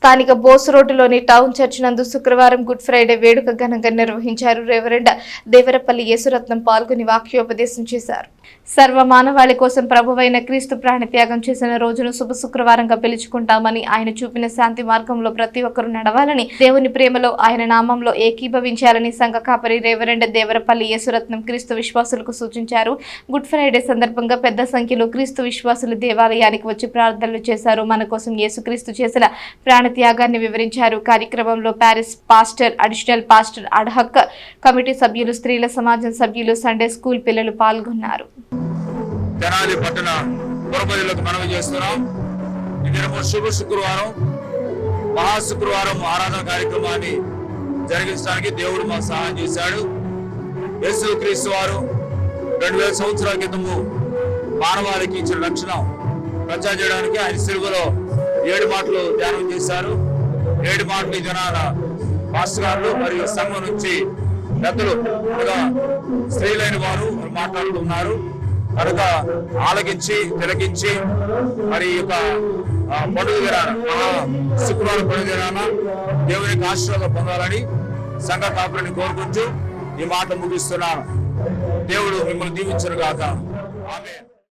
స్థానిక బోస్ రోడ్డులోని town church నందు శుక్రవారం గుడ్ ఫ్రైడే వేడుక ఘనంగా నిర్వహించారు. రెవరెండ్ దేవరపల్లి యేసురత్నం పాల్గొని వాక్యోపదేశం చేశారు. సర్వ మానవాళి కోసం ప్రభువైన క్రీస్తు ప్రాణత్యాగం చేసిన రోజును శుభ శుక్రవారంగా పిలుచుకుంటామని, ఆయన చూపిన శాంతి మార్గంలో ప్రతి ఒక్కరూ నడవాలని, దేవుని ప్రేమలో ఆయన నామంలో ఏకీభవించాలని సంఘ కాపరి రెవరెండ్ దేవరపల్లి యేసురత్నం క్రీస్తు విశ్వాసులకు సూచించారు. గుడ్ ఫ్రైడే సందర్భంగా పెద్ద సంఖ్యలో క్రీస్తు విశ్వాసులు దేవాలయానికి వచ్చి ప్రార్థనలు చేశారు. మన కోసం యేసుక్రీస్తు చేసిన ప్రాణత్యాగాన్ని వివరించారు. కార్యక్రమంలో parish pastor, additional pastor, ad hoc committee సభ్యులు, స్త్రీల సమాజం సభ్యులు, సండే స్కూల్ పిల్లలు పాల్గొన్నారు. తెనాలి పట్టణ పురపతులకు మనవి చేస్తున్నాం. శుభ శుక్రవారం, మహా శుక్రవారం ఆరాధన కార్యక్రమాన్ని జరిగించడానికి దేవుడు మాకు సహాయం చేశాడు. యేసుక్రీస్తు వారు 2000 సంవత్సరాల క్రితము మానవాళికి ఇచ్చిన రక్షణ ప్రచారం చేయడానికి ఆయన సిలువలో 7 మాటలు ధ్యానం చేశారు. 7 మాటలు ఈ జనాల పాస్టర్ గారు మరియు సంఘం నుంచి పెద్దలు స్త్రీలైన వారు మాట్లాడుతున్నారు. కనుక ఆలకించి తిలకించి మరి యొక్క పండుగ దినాన, శుక్రవారం పండుగ దినాన దేవునికి ఆశీర్వాదం పొందాలని సంఘ కాపురిని కోరుకుంటూ ఈ మాట ముగిస్తున్నాను. దేవుడు మిమ్మల్ని దీవించును గాక. ఆమేన్.